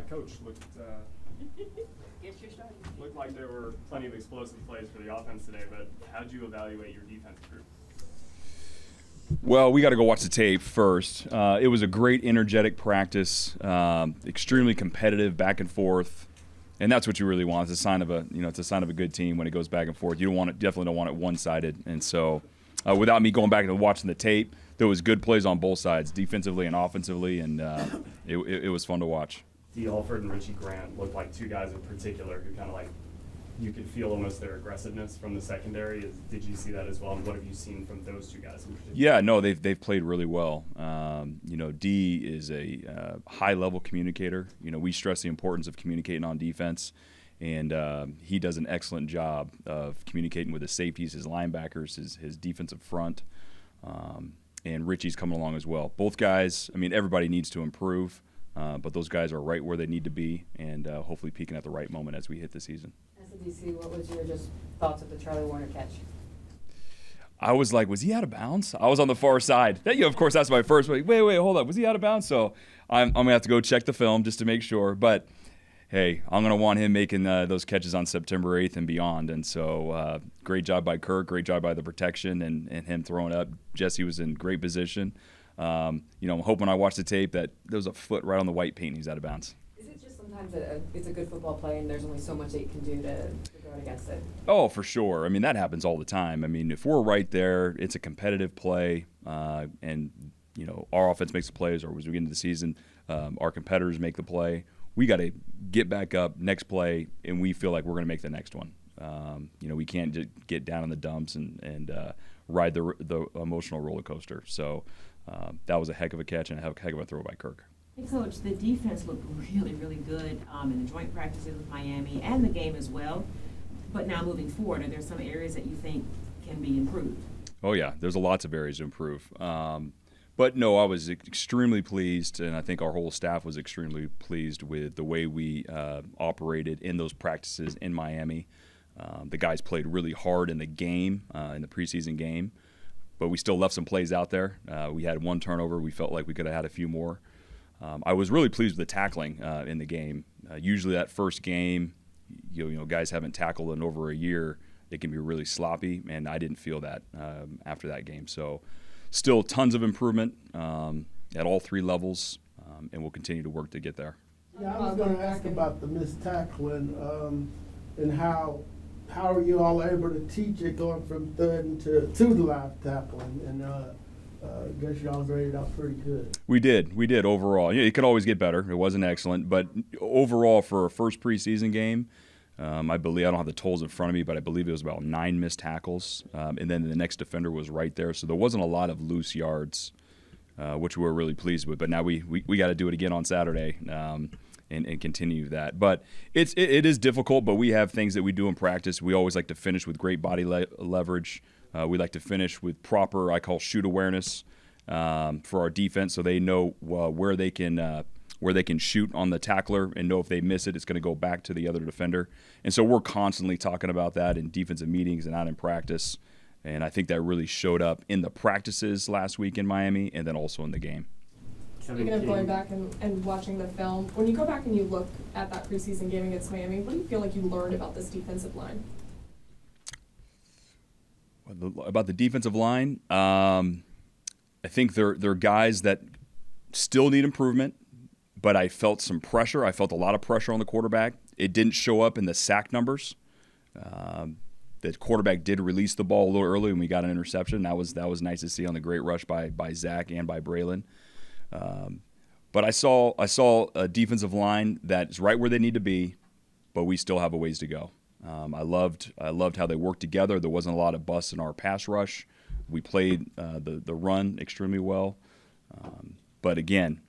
Coach, looked like there were plenty of explosive plays for the offense today, but how did you evaluate your defense group? Well, we got to go watch the tape first. It was a great, energetic practice, extremely competitive, back and forth, and that's what you really want. It's a sign of a good definitely when it goes back and forth. You definitely don't want it one-sided. And so, without me going back and watching the tape, there was good plays on both sides, defensively and offensively, and it was fun to watch. D. Alford and Richie Grant looked like two guys in particular who kind of like you could feel almost their aggressiveness from the secondary. Did you see that as well? And what have you seen from those two guys in particular? Yeah, no, they've played really well. D is a high-level communicator. We stress the importance of communicating on defense, and he does an excellent job of communicating with his safeties, his linebackers, his defensive front, and Richie's coming along as well. Both guys, everybody needs to improve, but those guys are right where they need to be, and hopefully peaking at the right moment as we hit the season. As a DC, what was your thoughts of the Charlie Warner catch? I was like, was he out of bounds? I was on the far side. Of course, that's my first. Wait, hold up. Was he out of bounds? So I'm going to have to go check the film just to make sure. But, hey, I'm going to want him making those catches on September 8th and beyond. And so great job by Kirk, great job by the protection and him throwing up. Jesse was in great position. I'm hoping when I watch the tape that there was a foot right on the white paint and he's out of bounds. Is it just sometimes it's a good football play and there's only so much that you can do to guard against it? Oh, for sure. That happens all the time. If we're right there, it's a competitive play, and our offense makes the plays, or as we get into the season, our competitors make the play. We got to get back up next play, and we feel like we're going to make the next one. We can't just get down in the dumps and ride the emotional roller coaster. So that was a heck of a catch and a heck of a throw by Kirk. Hey, Coach, the defense looked really, really good in the joint practices with Miami and the game as well. But now moving forward, are there some areas that you think can be improved? Oh, yeah. There's lots of areas to improve. But, no, I was extremely pleased, and I think our whole staff was extremely pleased with the way we operated in those practices in Miami. The guys played really hard in the game, in the preseason game, but we still left some plays out there. We had one turnover. We felt like we could have had a few more. I was really pleased with the tackling in the game. Usually that first game, guys haven't tackled in over a year. It can be really sloppy, and I didn't feel that after that game. So still tons of improvement at all three levels, and we'll continue to work to get there. Yeah, I was going to ask about the missed tackling and how are you all able to teach it going from third to the live tackling? And I guess y'all graded out pretty good. We did overall. It could always get better. It wasn't excellent, but overall for a first preseason game, I believe, I don't have the totals in front of me, but I believe it was about 9 missed tackles, and then the next defender was right there. So there wasn't a lot of loose yards, which we were really pleased with. But now we got to do it again on Saturday and continue that. But it is difficult, but we have things that we do in practice. We always like to finish with great body leverage. We like to finish with proper, I call shoot awareness for our defense, so they know where they can shoot on the tackler and know if they miss it, it's going to go back to the other defender. And so we're constantly talking about that in defensive meetings and out in practice. And I think that really showed up in the practices last week in Miami and then also in the game. Speaking of going back and watching the film, when you go back and you look at that preseason game against Miami, what do you feel like you learned about this defensive line? About the defensive line, I think they're guys that still need improvement, but I felt some pressure. I felt a lot of pressure on the quarterback. It didn't show up in the sack numbers. The quarterback did release the ball a little early when we got an interception. That was nice to see on the great rush by Zach and by Braylon. But I saw a defensive line that's right where they need to be, but we still have a ways to go. I loved how they worked together. There wasn't a lot of busts in our pass rush. We played the run extremely well, but again,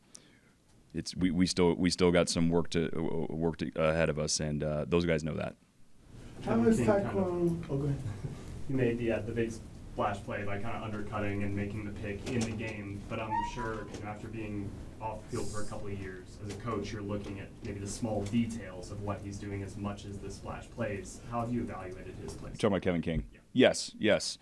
we still got some work ahead of us, and those guys know that. How much Tyquan? Okay. You made the big splash play by kind of undercutting and making the pick in the game, but I'm sure after being off the field for a couple of years, as a coach, you're looking at maybe the small details of what he's doing as much as the splash plays. How have you evaluated his plays? You're talking about Kevin King? Yeah. Yes.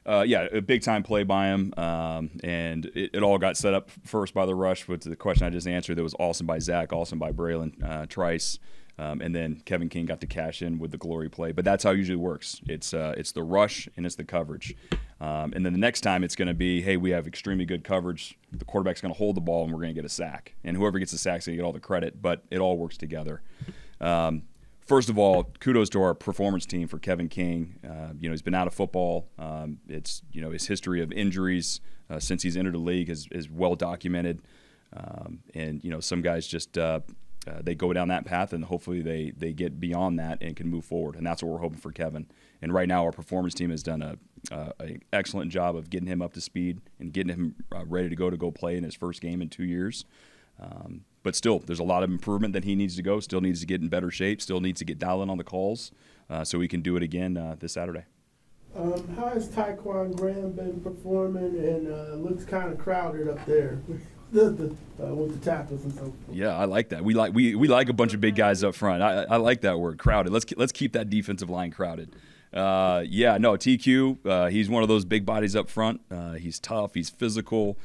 Yeah, a big-time play by him, and it all got set up first by the rush, with the question I just answered that was awesome by Zach, awesome by Braylon Trice, and then Kevin King got to cash in with the glory play. But that's how it usually works. It's the rush and it's the coverage. And then the next time it's going to be, hey, we have extremely good coverage. The quarterback's going to hold the ball, and we're going to get a sack. And whoever gets the sack's going to get all the credit, but it all works together. First of all, kudos to our performance team for Kevin King. He's been out of football. It's his history of injuries since he's entered the league is well documented. And some guys just they go down that path, and hopefully they get beyond that and can move forward. And that's what we're hoping for Kevin. And right now, our performance team has done an excellent job of getting him up to speed and getting him ready to go play in his first game in 2 years. But still, there's a lot of improvement that he needs to go, still needs to get in better shape, still needs to get dialed on the calls so he can do it again this Saturday. How has Tyquan Graham been performing? And looks kind of crowded up there with the tackles and so forth. Yeah, I like that. We like a bunch of big guys up front. I like that word, crowded. Let's keep that defensive line crowded. TQ, he's one of those big bodies up front. He's tough. He's physical.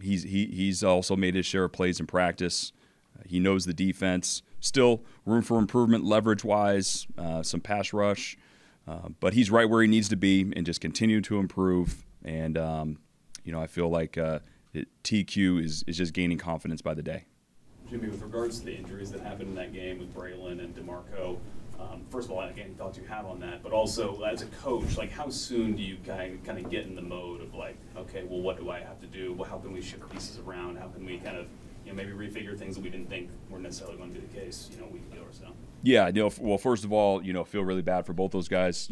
He's also made his share of plays in practice. He knows the defense. Still room for improvement leverage-wise, some pass rush. But he's right where he needs to be and just continue to improve. And, I feel like TQ is just gaining confidence by the day. Jimmy, with regards to the injuries that happened in that game with Braylon and DeMarco, first of all, again, thoughts you have on that, but also as a coach, like how soon do you kind of get in the mode of like, okay, well, what do I have to do? Well, how can we shift pieces around? How can we kind of, maybe refigure things that we didn't think were necessarily going to be the case, a week ago or so? Yeah, well, first of all, feel really bad for both those guys.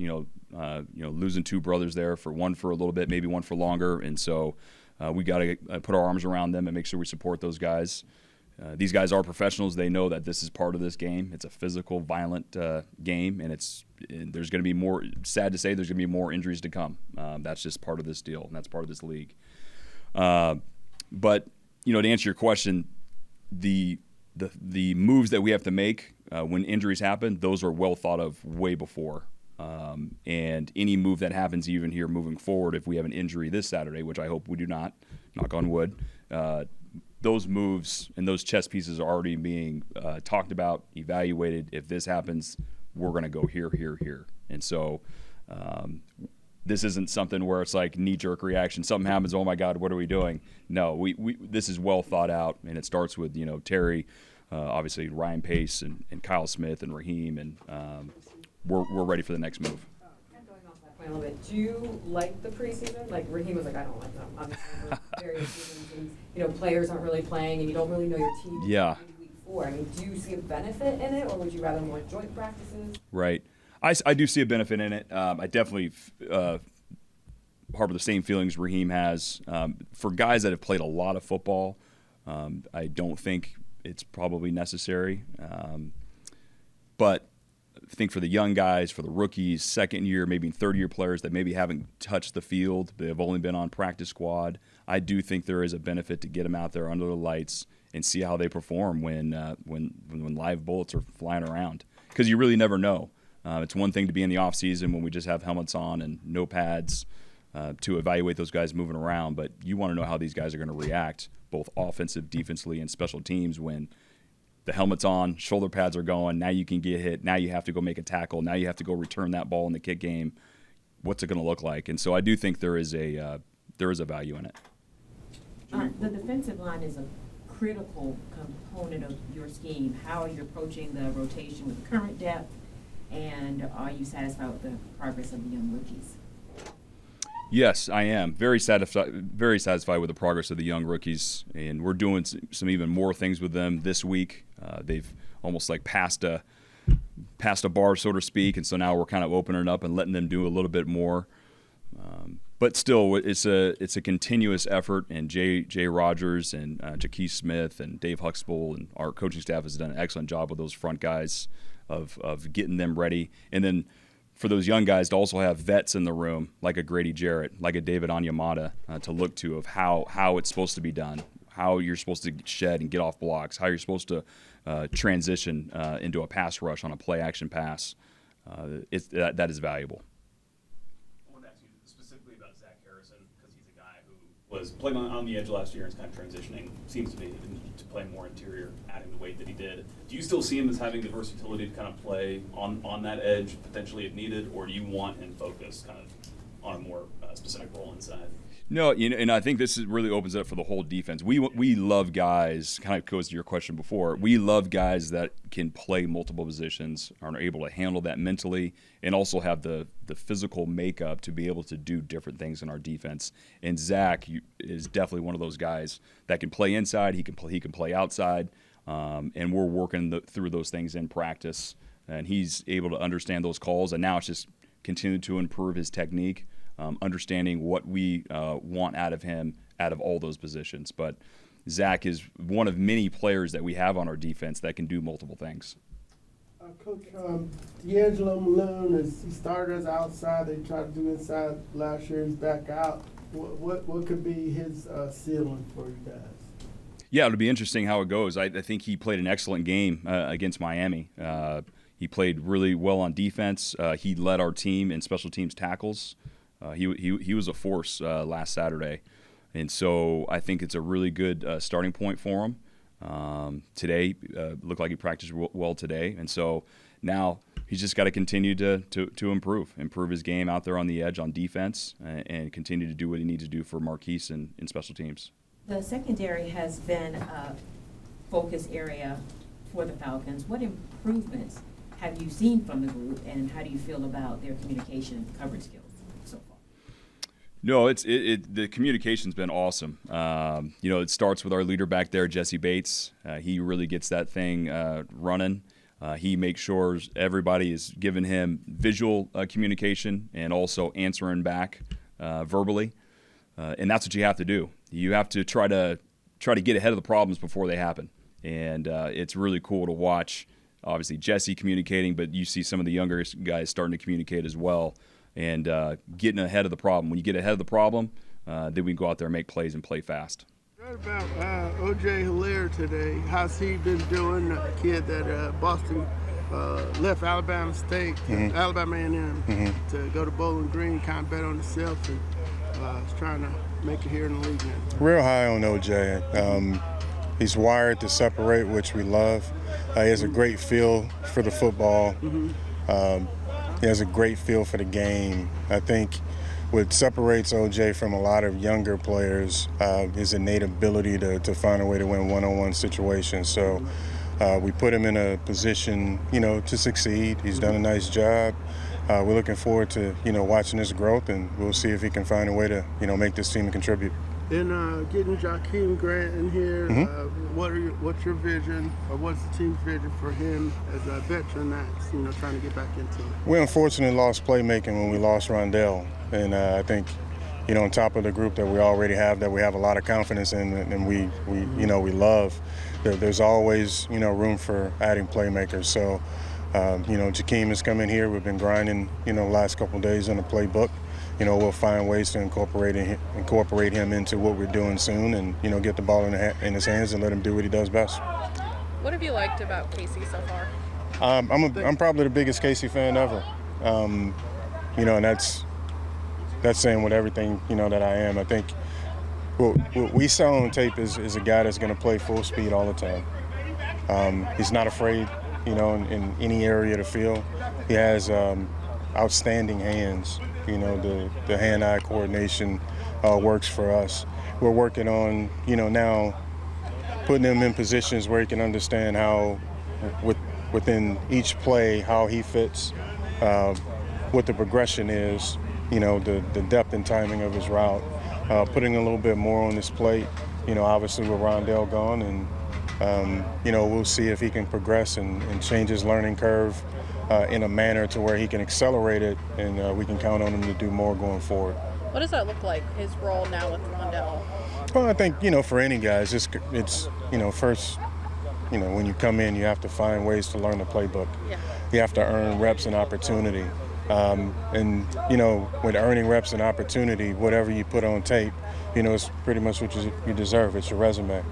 Losing two brothers there, for one for a little bit, maybe one for longer, and so we got to put our arms around them and make sure we support those guys. These guys are professionals. They know that this is part of this game. It's a physical, violent game, and there's going to be more. Sad to say, there's going to be more injuries to come. That's just part of this deal, and that's part of this league. But to answer your question, the moves that we have to make when injuries happen, those are well thought of way before. And any move that happens even here moving forward, if we have an injury this Saturday, which I hope we do not, knock on wood, those moves and those chess pieces are already being talked about, evaluated. If this happens, we're going to go here, here, here. And so this isn't something where it's like knee-jerk reaction. Something happens, oh, my God, what are we doing? No, this is well thought out, and it starts with, Terry, obviously Ryan Pace and Kyle Smith and Raheem, and we're ready for the next move. Going off that point a little bit, do you like the preseason? Like Raheem was like, I don't like them. Obviously, for various reasons, and players aren't really playing, and you don't really know your team. Yeah. Week 4. I mean, do you see a benefit in it, or would you rather more joint practices? Right. I do see a benefit in it. I definitely harbor the same feelings Raheem has. For guys that have played a lot of football, I don't think it's probably necessary. But I think for the young guys, for the rookies, second year, maybe third year players that maybe haven't touched the field, they have only been on practice squad, I do think there is a benefit to get them out there under the lights and see how they perform when live bullets are flying around. Because you really never know. It's one thing to be in the off season when we just have helmets on and no pads to evaluate those guys moving around, but you want to know how these guys are going to react, both offensive, defensively, and special teams when the helmet's on, shoulder pads are going, now you can get hit, now you have to go make a tackle, now you have to go return that ball in the kick game. What's it going to look like? And so I do think there is a value in it. The defensive line is a critical component of your scheme. How are you approaching the rotation with the current depth, and are you satisfied with the progress of the young rookies? Yes, I am very satisfied with the progress of the young rookies, and we're doing some even more things with them this week. They've almost like passed a bar, so to speak, and so now we're kind of opening it up and letting them do a little bit more. But still, it's a continuous effort, and Jay Rogers and Jaquez Smith and Dave Huxtable and our coaching staff has done an excellent job with those front guys of getting them ready, and then for those young guys to also have vets in the room like a Grady Jarrett, like a David Onyemata to look to of how it's supposed to be done, how you're supposed to shed and get off blocks, how you're supposed to transition into a pass rush on a play-action pass. That is valuable. I wanted to ask you specifically about was playing on the edge last year and is kind of transitioning, seems to be, to play more interior, adding the weight that he did. Do you still see him as having the versatility to kind of play on that edge, potentially if needed, or do you want him focused kind of on a more specific role inside? No, and I think this really opens it up for the whole defense. We love guys, kind of goes to your question before, we love guys that can play multiple positions, are able to handle that mentally, and also have the physical makeup to be able to do different things in our defense. And Zach is definitely one of those guys that can play inside, he can play outside, and we're working through those things in practice. And he's able to understand those calls, and now it's just continue to improve his technique. Understanding what we want out of him, out of all those positions. But Zach is one of many players that we have on our defense that can do multiple things. Coach, DeAngelo Malone, he started as outside. They tried to do inside last year. He's back out. What could be his ceiling for you guys? Yeah, it'll be interesting how it goes. I think he played an excellent game against Miami. He played really well on defense. He led our team in special teams tackles. He was a force last Saturday, and so I think it's a really good starting point for him. Today looked like he practiced well today, and so now he's just got to continue to improve his game out there on the edge on defense, and continue to do what he needs to do for Marquise in special teams. The secondary has been a focus area for the Falcons. What improvements have you seen from the group, and how do you feel about their communication and coverage skills so far? No, the communication's been awesome. It starts with our leader back there, Jesse Bates. He really gets that thing running. He makes sure everybody is giving him visual communication and also answering back verbally. And that's what you have to do. You have to try to get ahead of the problems before they happen. And it's really cool to watch, obviously, Jesse communicating, but you see some of the younger guys starting to communicate as well. And getting ahead of the problem. When you get ahead of the problem, then we can go out there and make plays and play fast. What about Ike Hilliard today? How's he been doing? A kid that Boston left Alabama State, Alabama A&M, to go to Bowling Green, kind of bet on himself, and is trying to make it here in the league now. Real high on OJ. He's wired to separate, which we love. He has a great feel for the football. He has a great feel for the game. I think what separates OJ from a lot of younger players is innate ability to find a way to win one-on-one situations. So we put him in a position, to succeed. He's done a nice job. We're looking forward to, watching his growth, and we'll see if he can find a way to, make this team contribute. And getting Jakeem Grant in here, what's your vision, or what's the team's vision for him as a veteran that's trying to get back into it? We unfortunately lost playmaking when we lost Rondell, and I think on top of the group that we already have, that we have a lot of confidence in, and we love. There's always room for adding playmakers. So Jakeem has come in here. We've been grinding the last couple of days on the playbook. We'll find ways to incorporate him into what we're doing soon, and get the ball in his hands and let him do what he does best. What have you liked about Casey so far? I'm probably the biggest Casey fan ever. And that's saying with everything that I am. I think what we saw on tape is a guy that's going to play full speed all the time. He's not afraid, in any area to field. He has outstanding hands. The hand-eye coordination works for us. We're working on, now putting him in positions where he can understand how, within each play, how he fits, what the progression is, the depth and timing of his route, putting a little bit more on his plate, obviously with Rondell gone, and, we'll see if he can progress and change his learning curve in a manner to where he can accelerate it, and we can count on him to do more going forward. What does that look like, his role now with Rondell? Well, I think, for any guys, it's first, when you come in, you have to find ways to learn the playbook. Yeah. You have to earn reps and opportunity. And with earning reps and opportunity, whatever you put on tape, it's pretty much what you deserve. It's your resume.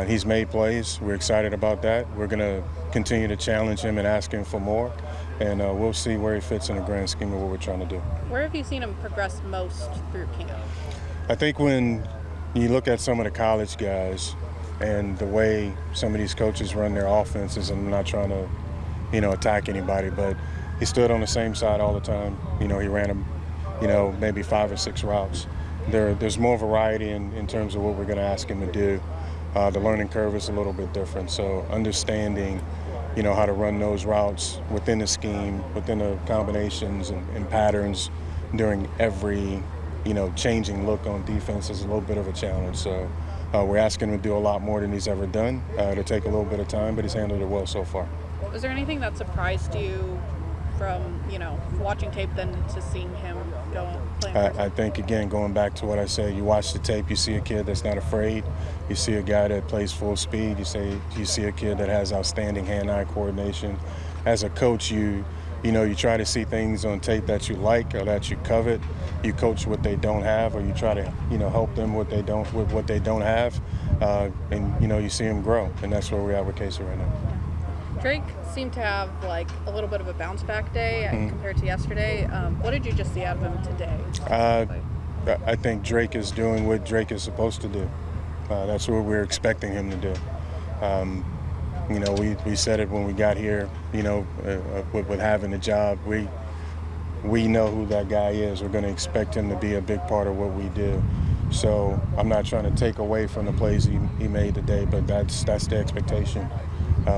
He's made plays. We're excited about that. We're going to continue to challenge him and ask him for more, and we'll see where he fits in the grand scheme of what we're trying to do. Where have you seen him progress most through camp? I think when you look at some of the college guys and the way some of these coaches run their offenses, and I'm not trying to, attack anybody, but he stood on the same side all the time. He ran them, maybe 5 or 6 routes. There's more variety in terms of what we're going to ask him to do. The learning curve is a little bit different, so understanding, how to run those routes within the scheme, within the combinations and patterns during every, changing look on defense is a little bit of a challenge. So we're asking him to do a lot more than he's ever done. It'll take a little bit of time, but he's handled it well so far. Was there anything that surprised you from, watching tape than to seeing him go play? I think, again, going back to what I said, you watch the tape, you see a kid that's not afraid. You see a guy that plays full speed. You see a kid that has outstanding hand-eye coordination. As a coach, you try to see things on tape that you like or that you covet. You coach what they don't have, or you try to, help them with what they don't have. And you see them grow, and that's where we're at with Casey right now. Drake seemed to have a little bit of a bounce back day compared to yesterday. What did you just see out of him today? I think Drake is doing what Drake is supposed to do. That's what we're expecting him to do. We said it when we got here, with having the job. We know who that guy is. We're going to expect him to be a big part of what we do. So I'm not trying to take away from the plays he made today, but that's the expectation.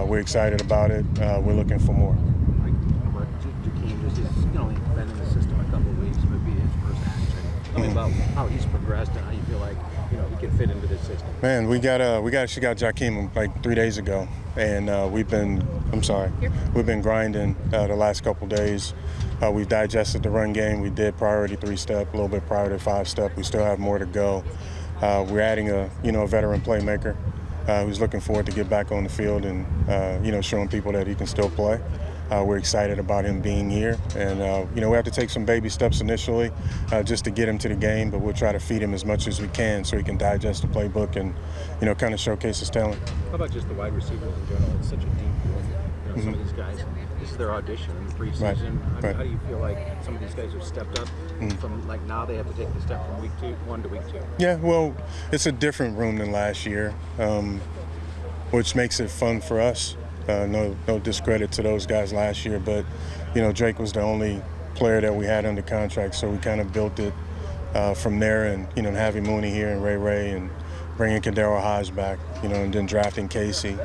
We're excited about it. We're looking for more. Jakeem, he's only been in the system a couple of weeks, but be his first action. Tell me about how he's progressed and how you feel like he can fit into this system. Man, we got Jakeem 3 days ago, and we've been grinding the last couple days. We've digested the run game. We did priority 3-step, a little bit priority 5-step. We still have more to go. We're adding a veteran playmaker who's looking forward to get back on the field and showing people that he can still play. We're excited about him being here, and we have to take some baby steps initially just to get him to the game, but we'll try to feed him as much as we can so he can digest the playbook and kind of showcase his talent. How about just the wide receivers in general? It's such a deep group. Some of these guys, this is their audition in the preseason. Right. How do you feel like some of these guys have stepped up from now they have to take the step from week 1 to week 2? Yeah, well, it's a different room than last year, which makes it fun for us. No discredit to those guys last year, but Drake was the only player that we had under contract, so we kind of built it from there. And having Mooney here and Ray and bringing KhaDarel Hodge back, and then drafting Casey,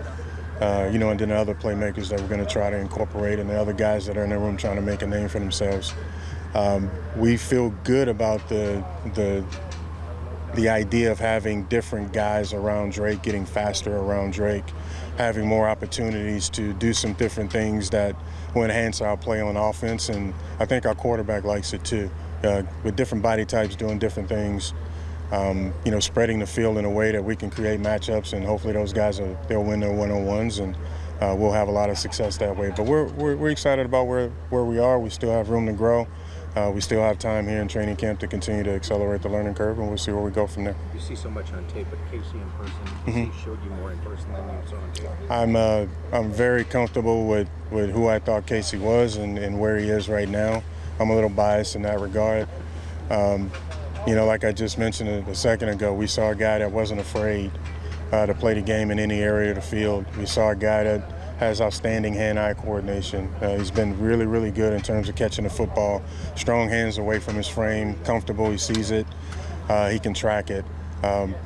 and then other playmakers that we're going to try to incorporate, and the other guys that are in the room trying to make a name for themselves. We feel good about the idea of having different guys around Drake, getting faster around Drake, having more opportunities to do some different things that will enhance our play on offense. And I think our quarterback likes it too, with different body types doing different things, spreading the field in a way that we can create matchups, and hopefully those guys they'll win their one-on-ones, and we'll have a lot of success that way. But we're excited about where we are. We still have room to grow. We still have time here in training camp to continue to accelerate the learning curve, and we'll see where we go from there. You see so much on tape, but Casey in person, he showed you more in person than you saw on tape. I'm very comfortable with who I thought Casey was and where he is right now. I'm a little biased in that regard. Like I just mentioned a second ago, we saw a guy that wasn't afraid to play the game in any area of the field. We saw a guy that has outstanding hand-eye coordination. He's been really, really good in terms of catching the football. Strong hands away from his frame, comfortable, he sees it, he can track it.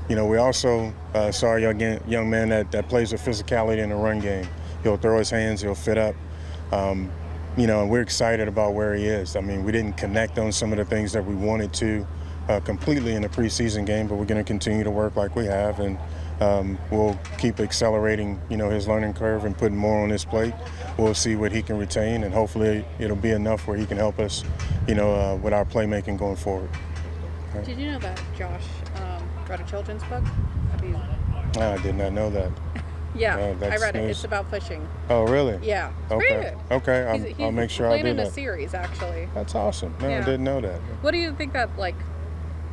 We also saw a young man that plays with physicality in the run game. He'll throw his hands, he'll fit up. And we're excited about where he is. I mean, we didn't connect on some of the things that we wanted to completely in the preseason game, but we're going to continue to work like we have, and we'll keep accelerating, his learning curve and putting more on his plate. We'll see what he can retain, and hopefully it'll be enough where he can help us, with our playmaking going forward. Right. Did you know that Josh wrote a children's book? I did not know that. Yeah, I read news. it. It's about fishing. Oh, really? Yeah. It's Okay. pretty good. Okay, I'll make sure I do played in that. a series, actually. That's awesome. No, I Yeah. didn't know that. What do you think that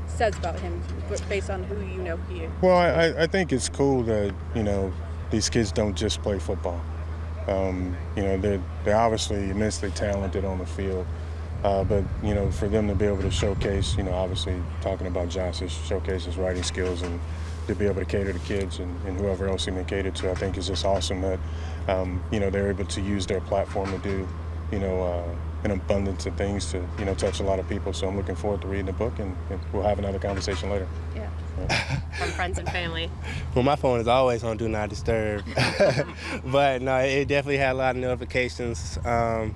says about him based on who he is? Well, I think it's cool that these kids don't just play football. They're obviously immensely talented on the field, But, you know, for them to be able to showcase, you know, obviously talking about Johnson, showcase his writing skills and to be able to cater to kids and whoever else he may cater to, I think is just awesome that, you know, they're able to use their platform to do, you know, an abundance of things to, you know, touch a lot of people. So I'm looking forward to reading the book, and we'll have another conversation later. Yeah. From friends and family. Well, my phone is always on Do Not Disturb. But no, it definitely had a lot of notifications. I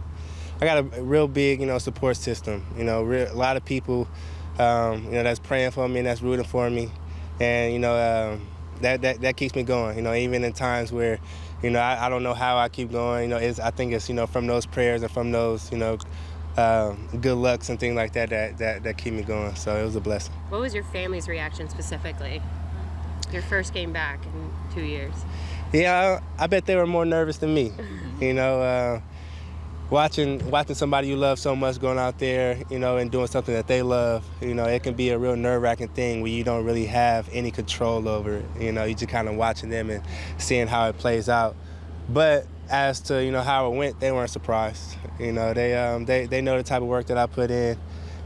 got a real big, you know, support system. You know, a lot of people, you know, that's praying for me and that's rooting for me, and you know, that keeps me going. You know, even in times where, you know, I don't know how I keep going. You know, I think it's, you know, from those prayers and from those, you know, good lucks and things like that keep me going. So it was a blessing. What was your family's reaction specifically? Your first game back in 2 years. Yeah, I bet they were more nervous than me. You know, watching somebody you love so much going out there, you know, and doing something that they love, you know, it can be a real nerve-wracking thing where you don't really have any control over it. You know, you just kind of watching them and seeing how it plays out. But as to, you know, how it went, they weren't surprised. You know, they know the type of work that I put in,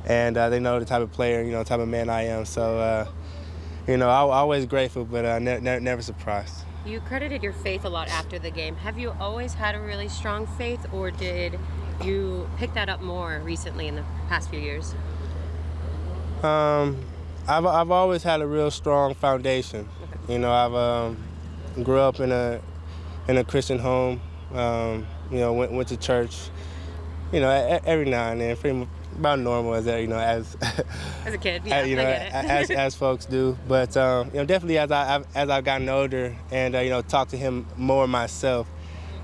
and they know the type of player, you know, type of man I am. So, you know, I'm always grateful, but never surprised. You credited your faith a lot after the game. Have you always had a really strong faith, or did you pick that up more recently in the past few years? I've always had a real strong foundation. Okay. You know, I've grew up in a Christian home. You know, went to church. You know, every now and then, pretty much about normal as that. You know, as a kid, yeah, you know, as folks do. But you know, definitely as I've gotten older and you know, talked to him more myself,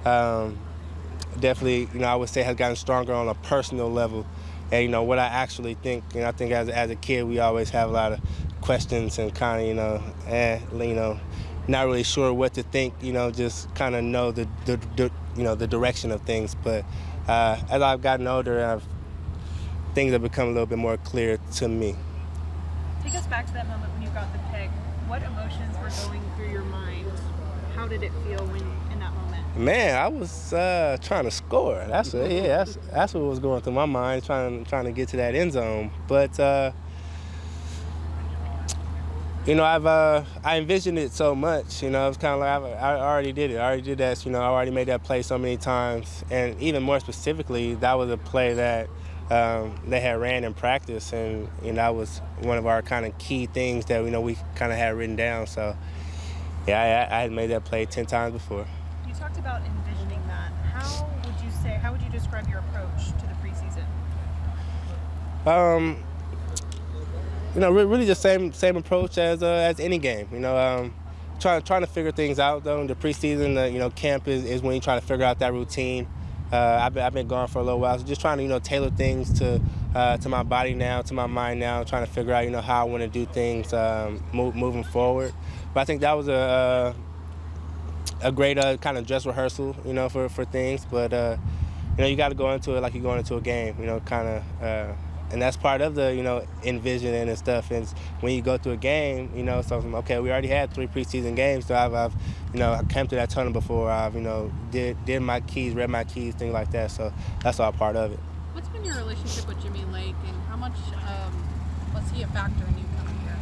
definitely, you know, I would say has gotten stronger on a personal level. And you know what I actually think. You know, I think as a kid we always have a lot of questions and kind of, you know, not really sure what to think. You know, just kind of know the you know, the direction of things. But as I've gotten older, things have become a little bit more clear to me. Take us back to that moment when you got the pick. What emotions were going through your mind? How did it feel when in that moment? Man, I was trying to score. That's what was going through my mind, trying to get to that end zone. But you know, I envisioned it so much. You know, it's kind of like I already did it. I already did that. You know, I already made that play so many times, and even more specifically, that was a play that they had ran in practice, and you know, that was one of our kind of key things that, you know, we kind of had written down. So yeah, I had made that play 10 times before. You talked about envisioning that. How would you describe your approach to the preseason? You know, really the same approach as any game. You know, trying to figure things out though. In the preseason, you know, camp is when you try to figure out that routine. I've been gone for a little while, so just trying to, you know, tailor things to my body now, to my mind now, trying to figure out, you know, how I want to do things moving forward. But I think that was a great kind of dress rehearsal, you know, for things. But you know, you got to go into it like you're going into a game, you know, kind of. And that's part of the, you know, envisioning and stuff. And when you go through a game, you know, so okay, we already had 3 preseason games, so I've you know, I came to that tunnel before. I've, you know, did my keys, read my keys, things like that. So that's all part of it. What's been your relationship with Jimmy Lake, and how much was he a factor in you coming here?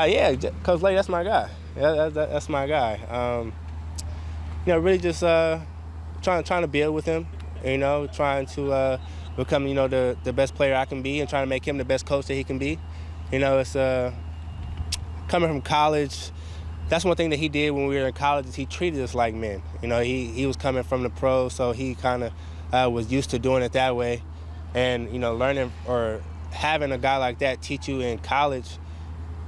Yeah, Coach Lake, that's my guy. Yeah, that's my guy. You know, really just trying to build with him. You know, trying to become, you know, the best player I can be, and trying to make him the best coach that he can be. You know, it's coming from college. That's one thing that he did when we were in college, is he treated us like men. You know, he was coming from the pros, so he kind of was used to doing it that way. And, you know, learning or having a guy like that teach you in college,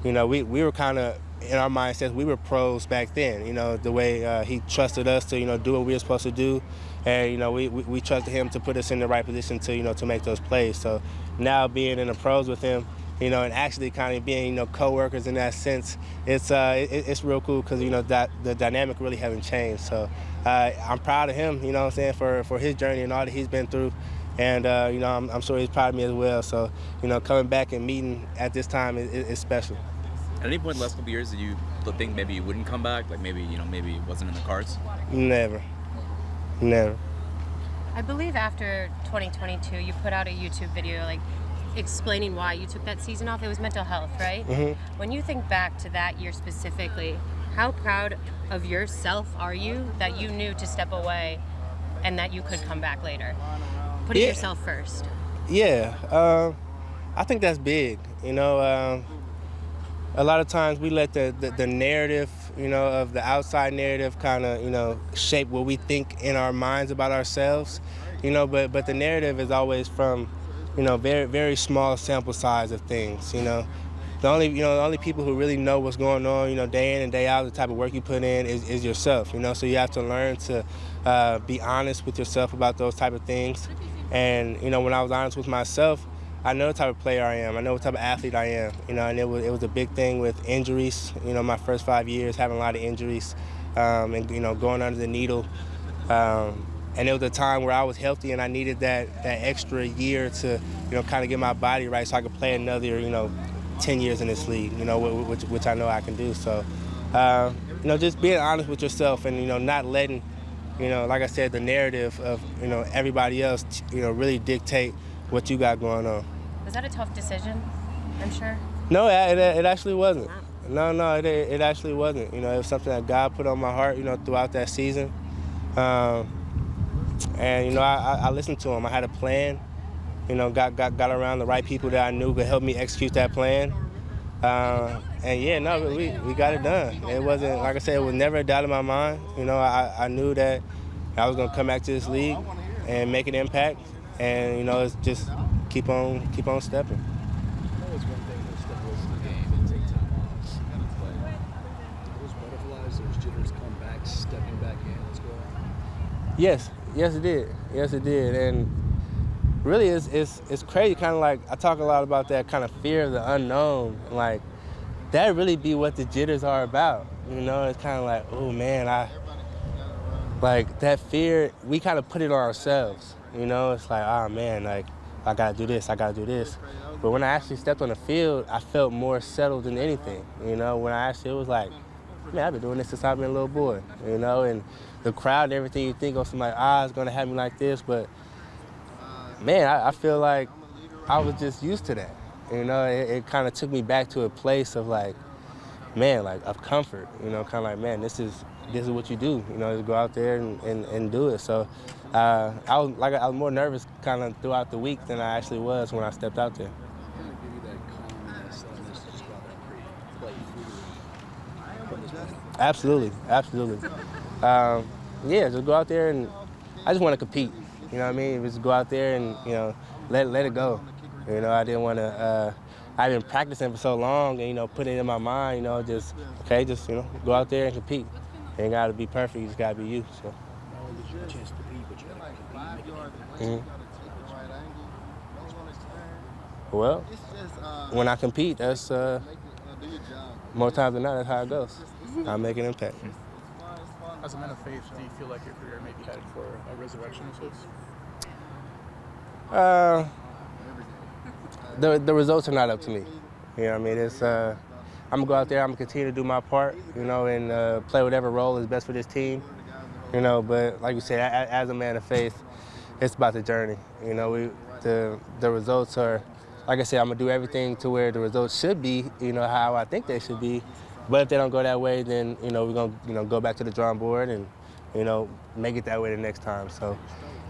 you know, we were kind of, in our mindsets, we were pros back then. You know, the way he trusted us to, you know, do what we were supposed to do. And, you know, we trusted him to put us in the right position to, you know, to make those plays. So now being in the pros with him, you know, and actually kind of being, you know, co-workers in that sense, it's real cool, because, you know, that the dynamic really hasn't changed. So I'm proud of him, you know what I'm saying, for his journey and all that he's been through. And, you know, I'm sure he's proud of me as well. So, you know, coming back and meeting at this time is special. At any point in the last couple of years did you think maybe you wouldn't come back? Like maybe, you know, maybe it wasn't in the cards? Never. I believe after 2022, you put out a YouTube video like explaining why you took that season off. It was mental health, right? Mm-hmm. When you think back to that year specifically, how proud of yourself are you that you knew to step away and that you could come back later? Putting yourself first. Yeah, I think that's big. You know, a lot of times we let the narrative, you know, of the outside narrative kind of, you know, shape what we think in our minds about ourselves, you know, but the narrative is always from, you know, very, very small sample size of things, you know. The only people who really know what's going on, you know, day in and day out, the type of work you put in is yourself, you know. So you have to learn to be honest with yourself about those type of things. And, you know, when I was honest with myself, I know the type of player I am. I know what type of athlete I am, you know, and it was a big thing with injuries, you know, my first 5 years, having a lot of injuries, and, you know, going under the needle. And it was a time where I was healthy and I needed that extra year to, you know, kind of get my body right so I could play another, you know, 10 years in this league, you know, which I know I can do. So, you know, just being honest with yourself and, you know, not letting, you know, like I said, the narrative of, you know, everybody else, you know, really dictate what you got going on. Was that a tough decision, I'm sure? No, it actually wasn't. No, it actually wasn't. You know, it was something that God put on my heart, you know, throughout that season. And, you know, I listened to him. I had a plan, you know, got around the right people that I knew could help me execute that plan. And, yeah, no, we got it done. It wasn't, like I said, it was never a doubt in my mind. You know, I knew that I was going to come back to this league and make an impact. And, you know, it's just keep on stepping. That was one thing to step away from the game and take time off. But those butterflies, those jitters come back, stepping back in, let's go. Yes, it did. And really it's crazy, kind of like I talk a lot about that kind of fear of the unknown. Like that really be what the jitters are about. You know, it's kind of like, oh man, like that fear, we kind of put it on ourselves. You know, it's like, oh man, like I gotta do this. But when I actually stepped on the field, I felt more settled than anything. You know, when I actually, it was like, man, I've been doing this since I've been a little boy. You know, and the crowd and everything, you think, oh, somebody, is gonna have me like this, but man, I feel like I was just used to that. You know, it kind of took me back to a place of like, man, like of comfort. You know, kind of like, man, this is what you do. You know, just go out there and do it. So I was more nervous kind of throughout the week than I actually was when I stepped out there. Kind of give you that calmness and just go out there and play from this point. Absolutely. Yeah, just go out there and I just want to compete. You know what I mean? Just go out there and, you know, let it go. You know, I didn't want to. I've been practicing for so long, and, you know, put it in my mind. You know, just you know, go out there and compete. You ain't got to be perfect. You just got to be you. So. Not only did you have a chance to compete, but you got to compete and make it happen. Well, when I compete, that's more times than not. That's how it goes. I make an impact. As a man of faith, do you feel like your career may be headed for a resurrection of sorts? The results are not up to me. You know what I mean? It's I'm gonna go out there. I'm gonna continue to do my part. You know, and play whatever role is best for this team. You know, but like you said, as a man of faith, it's about the journey. You know, the results are, like I said, I'm gonna do everything to where the results should be. You know, how I think they should be. But if they don't go that way, then, you know, we're going to, you know, go back to the drawing board and, you know, make it that way the next time. So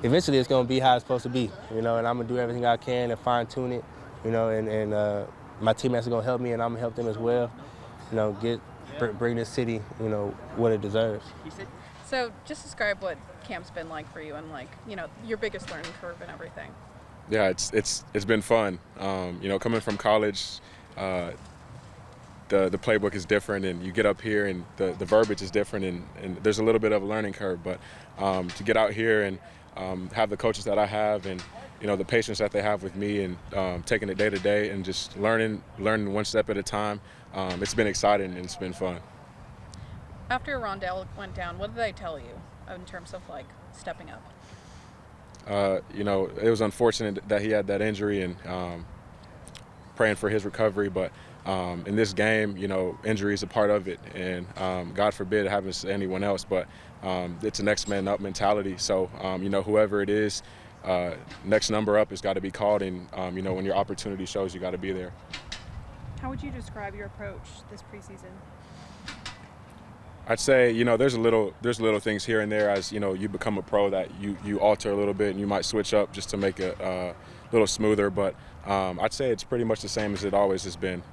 eventually it's going to be how it's supposed to be, you know, and I'm going to do everything I can to fine-tune it, you know, and my teammates are going to help me and I'm going to help them as well, you know, bring this city, you know, what it deserves. So just describe what camp's been like for you and, like, you know, your biggest learning curve and everything. Yeah, it's been fun. You know, coming from college, the playbook is different, and you get up here and the verbiage is different, and there's a little bit of a learning curve. But to get out here and have the coaches that I have, and, you know, the patience that they have with me, and taking it day to day and just learning one step at a time, it's been exciting and it's been fun. After Rondell went down, what did they tell you in terms of, like, stepping up? You know, it was unfortunate that he had that injury, and praying for his recovery. But in this game, you know, injury is a part of it, and God forbid it happens to anyone else. But it's a next man up mentality. So you know, whoever it is, next number up has got to be called, and you know, when your opportunity shows, you got to be there. How would you describe your approach this preseason? I'd say, you know, there's little things here and there as, you know, you become a pro that you alter a little bit, and you might switch up just to make it a little smoother. But I'd say it's pretty much the same as it always has been.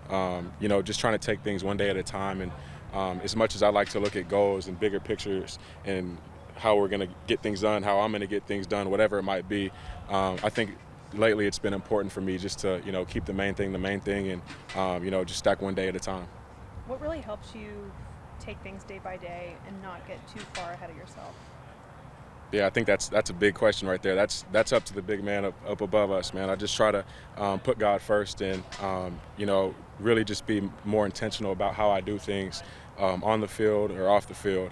You know, just trying to take things one day at a time. And as much as I like to look at goals and bigger pictures and how we're going to get things done, how I'm going to get things done, whatever it might be, I think lately it's been important for me just to, you know, keep the main thing, and, you know, just stack one day at a time. What really helps you take things day by day and not get too far ahead of yourself? Yeah, I think that's a big question right there. That's up to the big man up above us, man. I just try to put God first, and you know, really just be more intentional about how I do things on the field or off the field.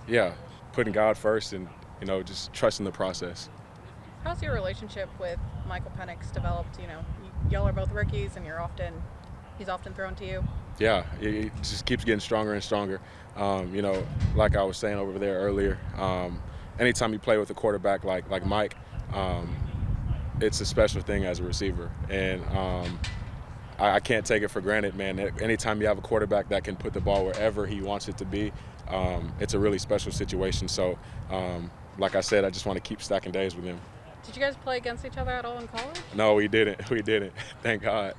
Yeah, putting God first, and you know, just trusting the process. How's your relationship with Michael Penix developed? You know, y'all are both rookies, and he's often thrown to you. Yeah, it just keeps getting stronger and stronger. You know, like I was saying over there earlier, anytime you play with a quarterback like Mike, it's a special thing as a receiver. And I can't take it for granted, man. Anytime you have a quarterback that can put the ball wherever he wants it to be, it's a really special situation. So, like I said, I just want to keep stacking days with him. Did you guys play against each other at all in college? No, we didn't. We didn't. Thank God.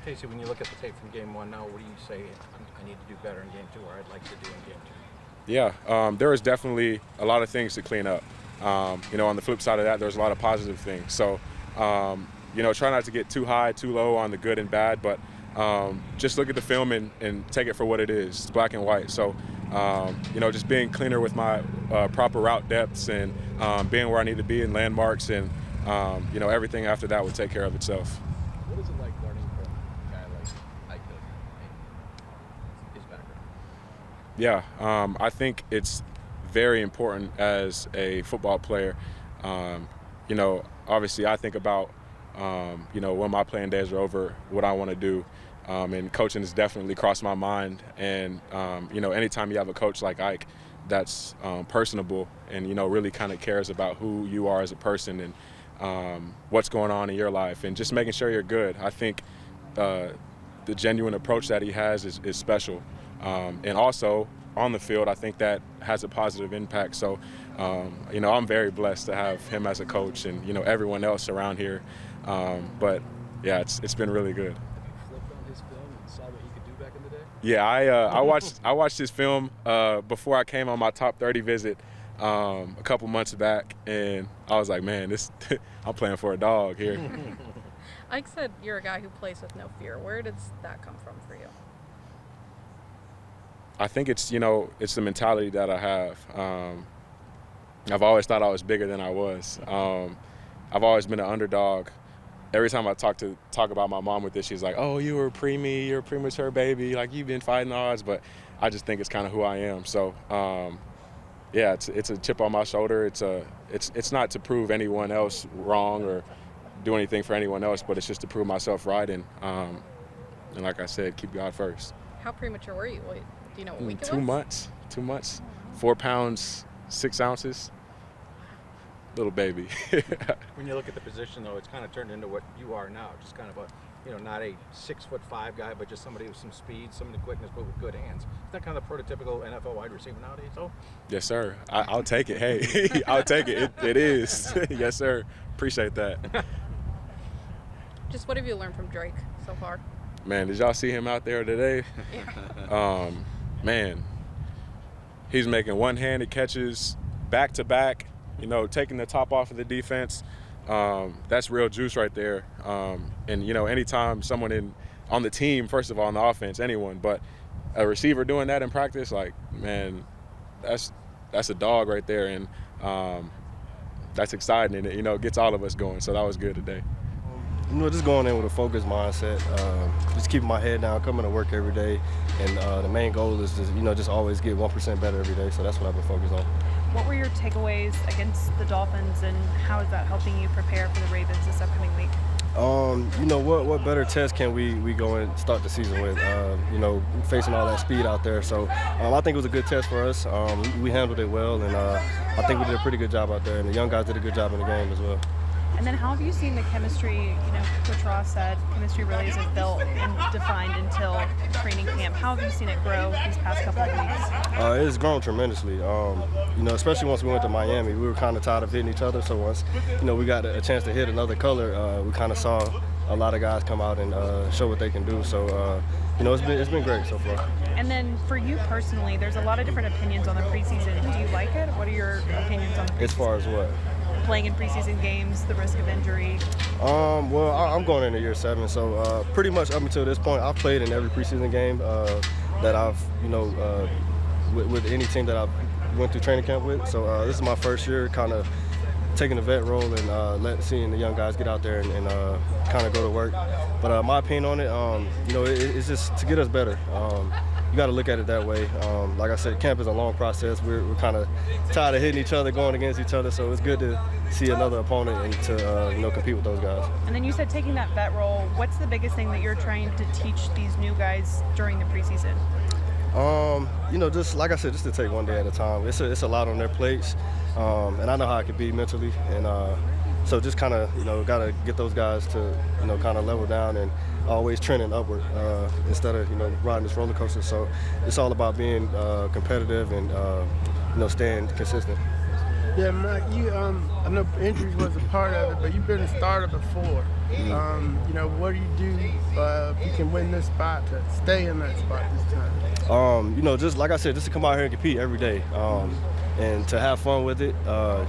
Casey, when you look at the tape from game one now, what do you say, I need to do better in game two, or I'd like to do in game two? Yeah, there was definitely a lot of things to clean up. You know, on the flip side of that, there's a lot of positive things. So, you know, try not to get too high, too low on the good and bad, but just look at the film and take it for what it is. It's black and white. So, you know, just being cleaner with my proper route depths, and being where I need to be in landmarks, and, you know, everything after that will take care of itself. What is it like learning from a guy like Ike Hilliard, his background? Yeah, I think it's very important as a football player. You know, obviously I think about, you know, when my playing days are over, what I want to do. And coaching has definitely crossed my mind. And, you know, anytime you have a coach like Ike that's personable and, you know, really kind of cares about who you are as a person and what's going on in your life and just making sure you're good. I think the genuine approach that he has is special. And also on the field, I think that has a positive impact. So, you know, I'm very blessed to have him as a coach and, you know, everyone else around here. But, yeah, it's been really good. Have you flipped on his film and saw what he could do back in the day? Yeah, I watched his film before I came on my top 30 visit a couple months back, and I was like, man, I'm playing for a dog here. Ike said you're a guy who plays with no fear. Where does that come from for you? I think it's, you know, it's the mentality that I have. I've always thought I was bigger than I was. I've always been an underdog. Every time I talk about my mom with this, she's like, oh, you were preemie, you're a premature baby, like you've been fighting odds, but I just think it's kind of who I am. So, yeah, it's a chip on my shoulder. It's not to prove anyone else wrong or do anything for anyone else, but it's just to prove myself right, and like I said, keep God first. How premature were you? Wait, do you know what week it was? 2 months. 2 months. 4 pounds, 6 ounces. Little baby. When you look at the position, though, it's kind of turned into what you are now, just kind of a, you know, not a 6'5" guy, but just somebody with some speed, some quickness, but with good hands. Is that kind of the prototypical NFL wide receiver nowadays, though? Yes, sir. I'll take it. Hey, I'll take it. It is. Yes, sir. Appreciate that. Just what have you learned from Drake so far? Man, did y'all see him out there today? Yeah. Man, he's making one-handed catches back to back. You know, taking the top off of the defense, that's real juice right there. And, you know, anytime someone on the team, first of all, on the offense, anyone, but a receiver doing that in practice, like, man, that's a dog right there. And that's exciting, and, you know, it gets all of us going. So that was good today. You know, just going in with a focused mindset, just keeping my head down, coming to work every day. And the main goal is just, you know, just always get 1% better every day. So that's what I've been focused on. What were your takeaways against the Dolphins, and how is that helping you prepare for the Ravens this upcoming week? You know, what better test can we go and start the season with? You know, facing all that speed out there. So I think it was a good test for us. We handled it well, and I think we did a pretty good job out there, and the young guys did a good job in the game as well. And then how have you seen the chemistry, you know, Coach Ross said chemistry really isn't built and defined until training camp. How have you seen it grow these past couple of weeks? It's grown tremendously. You know, especially once we went to Miami, we were kind of tired of hitting each other. So once, you know, we got a chance to hit another color, we kind of saw a lot of guys come out and show what they can do. So, you know, it's been great so far. And then for you personally, there's a lot of different opinions on the preseason. Do you like it? What are your opinions on the preseason? As far as what? Playing in preseason games, the risk of injury? Well, I'm going into year 7, so pretty much up until this point, I've played in every preseason game that I've, you know, with any team that I've went through training camp with. So this is my first year kind of taking the vet role and seeing the young guys get out there and kind of go to work. But my opinion on it, you know, it's just to get us better. You got to look at it that way. Like I said, camp is a long process. We're kind of tired of hitting each other, going against each other, so it's good to see another opponent and to you know, compete with those guys. And then you said taking that vet role. What's the biggest thing that you're trying to teach these new guys during the preseason? You know, just like I said, just to take one day at a time. It's a lot on their plates, and I know how it can be mentally, and so just kind of, you know, got to get those guys to, you know, kind of level down and always trending upward instead of, you know, riding this roller coaster. So it's all about being competitive and, you know, staying consistent. Yeah, Mike, I know injuries was a part of it, but you've been a starter before. You know, what do you do if you can win this spot to stay in that spot this time? You know, just like I said, just to come out here and compete every day. And to have fun with it,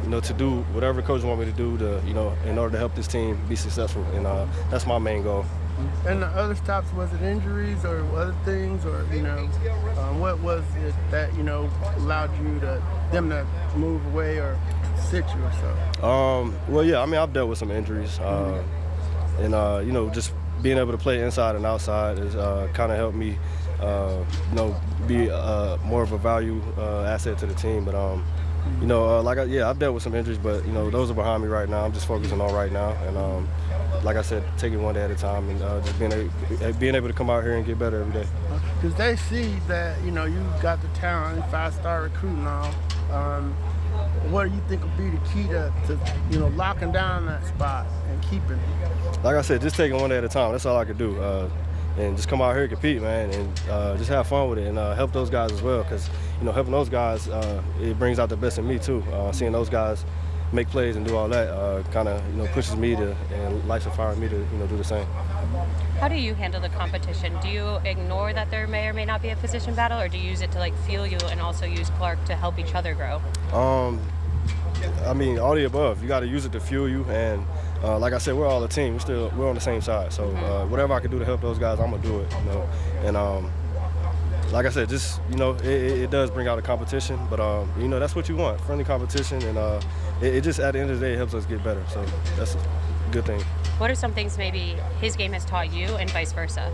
you know, to do whatever coach want me to do to, you know, in order to help this team be successful. And that's my main goal. And the other stops, was it injuries or other things, or, you know, what was it that, you know, allowed them to move away or sit you or so? Well, yeah, I mean, I've dealt with some injuries, and you know, just being able to play inside and outside is kind of helped me, you know, be more of a value asset to the team. But you know, I've dealt with some injuries, but, you know, those are behind me right now. I'm just focusing on right now, and like I said, take it one day at a time, and just being able to come out here and get better every day. Because they see that, you know, you got the talent, 5-star recruit and all. What do you think would be the key to you know, locking down that spot and keeping it? Like I said, just taking one day at a time. That's all I could do. And just come out here and compete, man, and just have fun with it, and help those guys as well. Because, you know, helping those guys, it brings out the best in me too. Seeing those guys make plays and do all that kind of, you know, pushes me to and lights a fire in me to, you know, do the same. How do you handle the competition? Do you ignore that there may or may not be a position battle, or do you use it to like fuel you and also use Clark to help each other grow? I mean, all the above. You got to use it to fuel you, and like I said, we're all a team. We're on the same side. So whatever I can do to help those guys, I'm gonna do it. You know, and like I said, just, you know, it does bring out a competition, but you know, that's what you want, friendly competition, and it just, at the end of the day, it helps us get better. So that's a good thing. What are some things maybe his game has taught you and vice versa?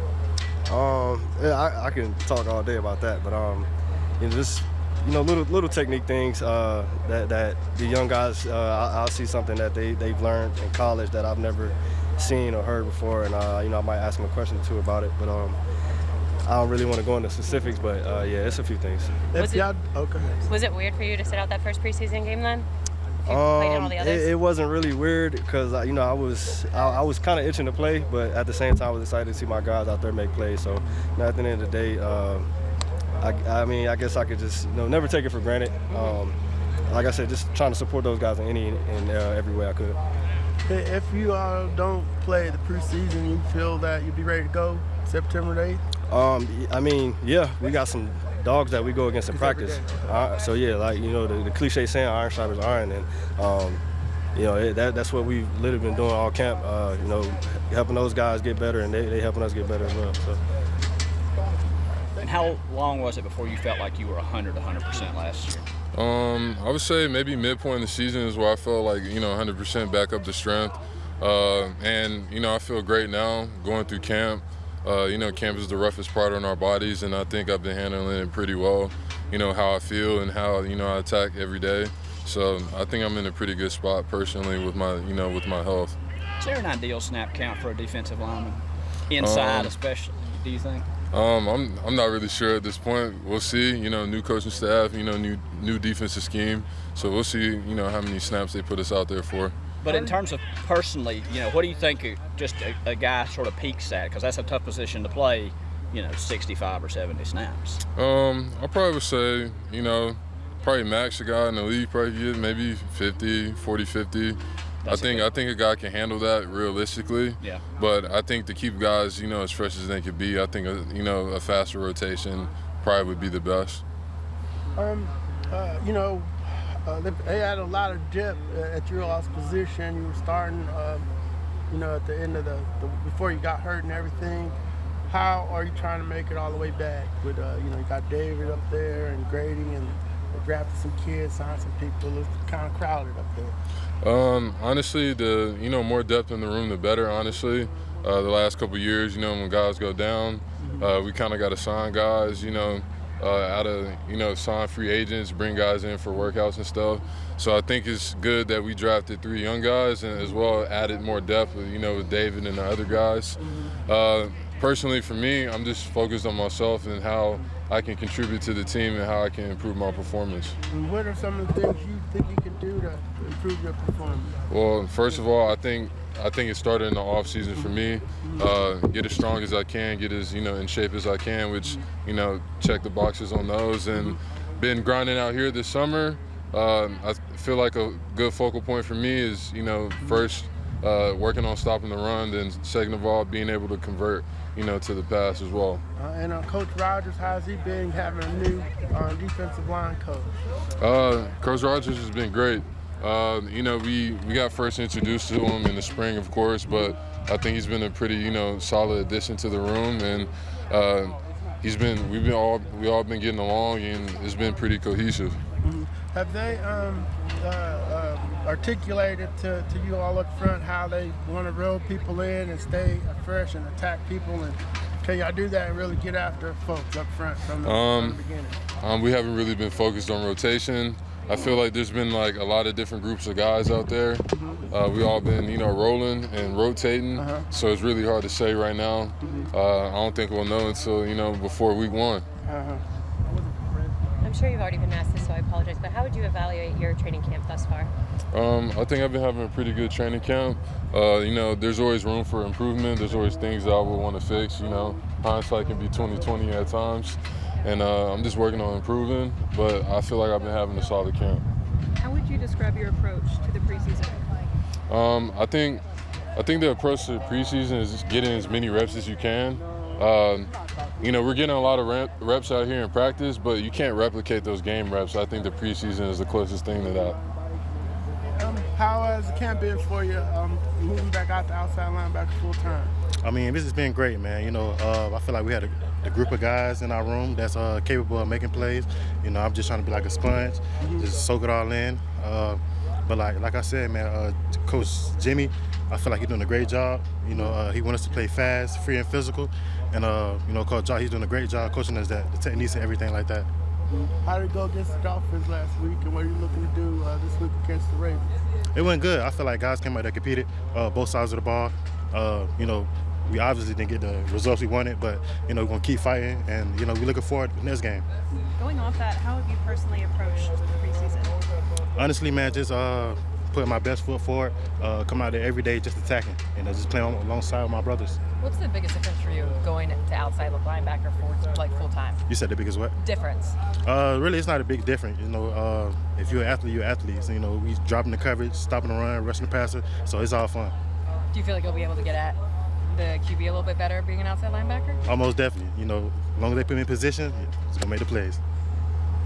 Yeah, I can talk all day about that, but you know, just, you know, little technique things that the young guys, I'll see something that they've learned in college that I've never seen or heard before, and you know, I might ask them a question or two about it, but I don't really want to go into specifics, but yeah, it's a few things. Was it weird for you to sit out that first preseason game then? If you played in all the others? It wasn't really weird because, you know, I was kind of itching to play, but at the same time I was excited to see my guys out there make plays. So, you know, at the end of the day, I mean, I guess I could just, you know, never take it for granted. Like I said, just trying to support those guys in any and every way I could. If you don't play the preseason, you feel that you'd be ready to go September 8th? I mean, yeah, we got some dogs that we go against in practice. So yeah, like, you know, the cliche saying, iron sharpens iron, and you know, that's what we've literally been doing all camp. You know, helping those guys get better, and they helping us get better as well. So. And how long was it before you felt like you were 100% last year? I would say maybe midpoint in the season is where I felt like, you know, 100% back up to strength. And, you know, I feel great now going through camp. You know, camp is the roughest part on our bodies, and I think I've been handling it pretty well, you know, how I feel and how, you know, I attack every day. So I think I'm in a pretty good spot personally with my, you know, with my health. Is there an ideal snap count for a defensive lineman? Inside especially, do you think? I'm not really sure at this point. We'll see. New coaching staff. New defensive scheme. So we'll see. How many snaps they put us out there for. But in terms of personally, what do you think just a guy sort of peaks at? Because that's a tough position to play. 65 or 70 snaps. I probably would say, probably max a guy in the league probably get maybe 50, 40, 50. I think a guy can handle that realistically. Yeah. But I think to keep guys, as fresh as they could be, I think a faster rotation probably would be the best. They had a lot of depth at your all's position. You were starting, at the end of the before you got hurt and everything. How are you trying to make it all the way back? With you got David up there and Grady, and they drafted some kids, signed some people. It's kind of crowded up there. Honestly, the more depth in the room, the better. Honestly, the last couple of years, when guys go down, we kind of got to sign guys. Out of sign free agents, bring guys in for workouts and stuff. So I think it's good that we drafted 3 young guys and as well added more depth with with David and the other guys. Personally, for me, I'm just focused on myself and how I can contribute to the team and how I can improve my performance. And what are some of the things you think you can do to improve your performance? Well, first of all, I think it started in the off season for me. Get as strong as I can, get as in shape as I can, which check the boxes on those. And been grinding out here this summer. I feel like a good focal point for me is first working on stopping the run, then second of all being able to convert to the pass as well. And Coach Rogers, how's he been having a new defensive line coach? Coach Rogers has been great. We got first introduced to him in the spring, of course, but I think he's been a pretty solid addition to the room, and we all been getting along, and it's been pretty cohesive. Mm-hmm. Have they articulated to you all up front how they want to reel people in and stay fresh and attack people, and can y'all do that and really get after folks up front from the beginning? We haven't really been focused on rotation. I feel like there's been a lot of different groups of guys out there. We all been rolling and rotating, so it's really hard to say right now. I don't think we'll know until before week 1. I'm sure you've already been asked this, so I apologize, but how would you evaluate your training camp thus far? I think I've been having a pretty good training camp. There's always room for improvement. There's always things that I would want to fix. Hindsight can be 20/20 at times, and I'm just working on improving. But I feel like I've been having a solid camp. How would you describe your approach to the preseason? I think the approach to the preseason is just getting as many reps as you can. We're getting a lot of reps out here in practice, but you can't replicate those game reps. I think the preseason is the closest thing to that. How has the camp been for you, moving back out to outside linebacker full time? I mean, this has been great, man. I feel like we had a group of guys in our room that's capable of making plays. I'm just trying to be like a sponge, just soak it all in. But like I said, man, Coach Jimmy, I feel like he's doing a great job. He wants us to play fast, free, and physical. And Coach Josh, he's doing a great job coaching us that, the techniques and everything like that. How did it go against the Dolphins last week, and what are you looking to do this week against the Ravens? It went good. I feel like guys came out there competed, both sides of the ball. We obviously didn't get the results we wanted, but we're gonna keep fighting, and we're looking forward to the next game. Going off that, how have you personally approached the preseason? Honestly, man, just putting my best foot forward, coming out there every day, just attacking, and just playing alongside with my brothers. What's the biggest difference for you going to outside linebacker full time? You said the biggest what? Difference. Really, it's not a big difference. If you're an athlete, you're an athlete. So, we dropping the coverage, stopping the run, rushing the passer, so it's all fun. Do you feel like you'll be able to get at the QB a little bit better being an outside linebacker? Almost definitely. As long as they put me in position, it's gonna make the plays.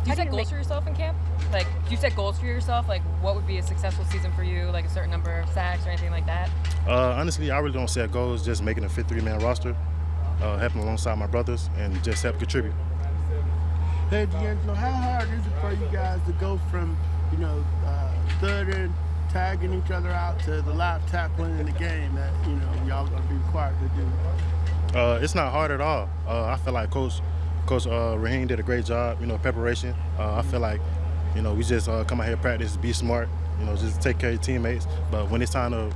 Do you set goals for yourself in camp? Do you set goals for yourself? What would be a successful season for you? A certain number of sacks or anything like that? Honestly, I really don't set goals. Just making a fit 3-man roster, helping alongside my brothers, and just help contribute. Hey, DeAngelo, how hard is it for you guys to go from, thudding, tagging each other out to the live tackling in the game that, y'all gonna be required to do? It's not hard at all. I feel like Coach Raheem did a great job, preparation. I feel like, we just come out here, practice, be smart, just take care of your teammates. But when it's time to,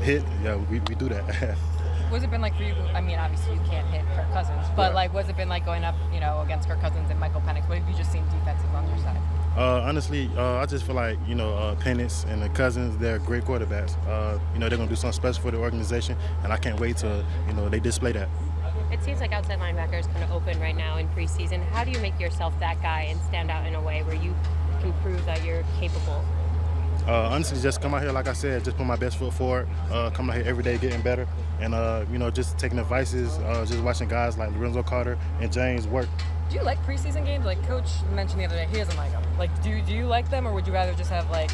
hit, yeah, we do that. What's it been like for you? I mean, obviously you can't hit Kirk Cousins, but Yeah. like, what's it been like going up, against Kirk Cousins and Michael Penix? What have you just seen defensive on your side? Honestly, I just feel like, Penix and the Cousins, they're great quarterbacks. They're going to do something special for the organization, and I can't wait till, they display that. It seems like outside linebacker is kind of open right now in preseason. How do you make yourself that guy and stand out in a way where you can prove that you're capable? Honestly, just come out here, like I said, just put my best foot forward, come out here every day getting better, and, just taking advices, just watching guys like Lorenzo Carter and James work. Do you like preseason games? Like Coach mentioned the other day, he doesn't like them. Like, do you like them, or would you rather just have the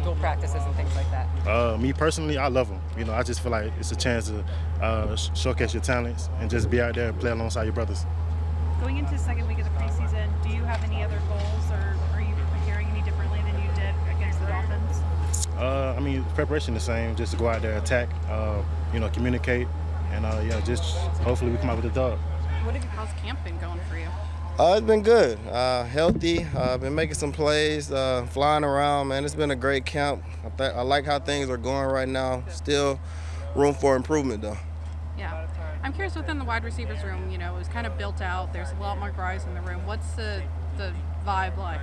dual practices and things like that? Me personally, I love them. I just feel like it's a chance to showcase your talents and just be out there and play alongside your brothers. Going into the second week of the preseason, do you have any other goals, or are you preparing any differently than you did against the Dolphins? Preparation the same, just to go out there, attack, communicate, and just hopefully we come out with a dub. How's camp been going for you? It's been good, healthy. I've been making some plays, flying around, man. It's been a great camp. I like how things are going right now. Still room for improvement, though. Yeah. I'm curious, within the wide receivers room, it was kind of built out. There's a lot more guys in the room. What's the vibe like?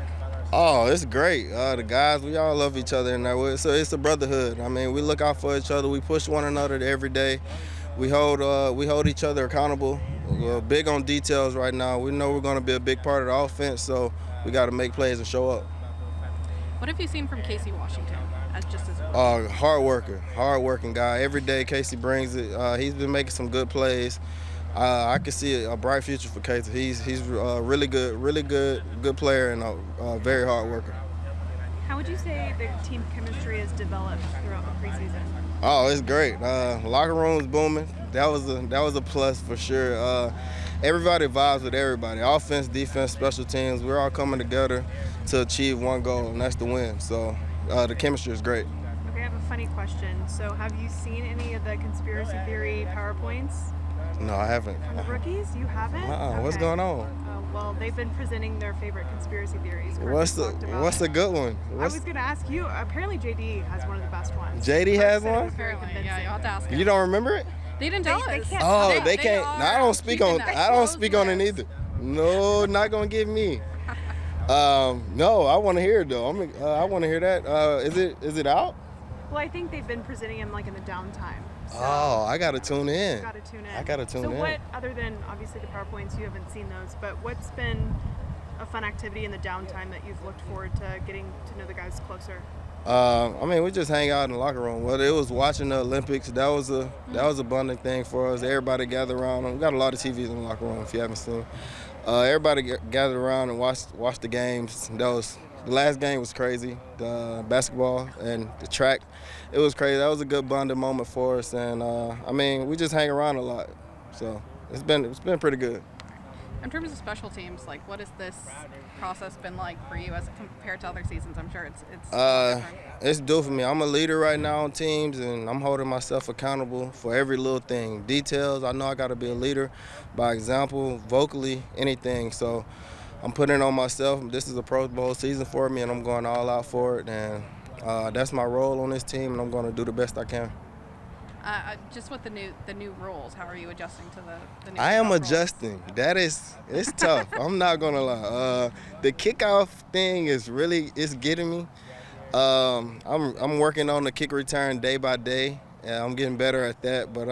Oh, it's great. The guys, we all love each other in that way. So it's a brotherhood. We look out for each other. We push one another every day. We hold each other accountable. We're big on details right now. We know we're going to be a big part of the offense, so we got to make plays and show up. What have you seen from Casey Washington as a hard-working guy. Every day Casey brings it. He's been making some good plays. I can see a bright future for Casey. He's really good player and a very hard worker. How would you say the team chemistry has developed throughout the preseason? Oh, it's great. Locker room's booming. That was a plus for sure. Everybody vibes with everybody. Offense, defense, special teams. We're all coming together to achieve one goal, and that's the win. So the chemistry is great. Okay, I have a funny question. So have you seen any of the conspiracy theory PowerPoints? No, I haven't. From the rookies? You haven't? Okay. What's going on? Well, they've been presenting their favorite conspiracy theories. What's a good one? I was going to ask you. Apparently, JD has one of the best ones. JD has one? Apparently, yeah. You'll have to ask him. You don't remember it? They didn't tell us. They can't. No, I don't speak on. I don't speak on it either. No, not gonna give me. No, I want to hear it though. I want to hear that. Is it out? Well, I think they've been presenting him in the downtime. So I gotta tune in. I gotta tune in. So what, other than obviously the PowerPoints, you haven't seen those, but what's been a fun activity in the downtime that you've looked forward to getting to know the guys closer? We just hang out in the locker room. Whether it was watching the Olympics, that was a bonding thing for us. Everybody gathered around. We got a lot of TVs in the locker room, if you haven't seen. Everybody gathered around and watched the games. The last game was crazy. The basketball and the track, it was crazy. That was a good bonding moment for us. And we just hang around a lot. So it's been pretty good. In terms of special teams, what has this process been like for you as compared to other seasons? I'm sure it's due for me. I'm a leader right now on teams, and I'm holding myself accountable for every little thing. Details, I know I got to be a leader by example, vocally, anything. So I'm putting it on myself. This is a Pro Bowl season for me, and I'm going all out for it. And that's my role on this team, and I'm going to do the best I can. Just with the new rules, how are you adjusting to the new I am rules? adjusting. It's tough. I'm not gonna lie. The kickoff thing is getting me. I'm working on the kick return day by day. Yeah, I'm getting better at that. But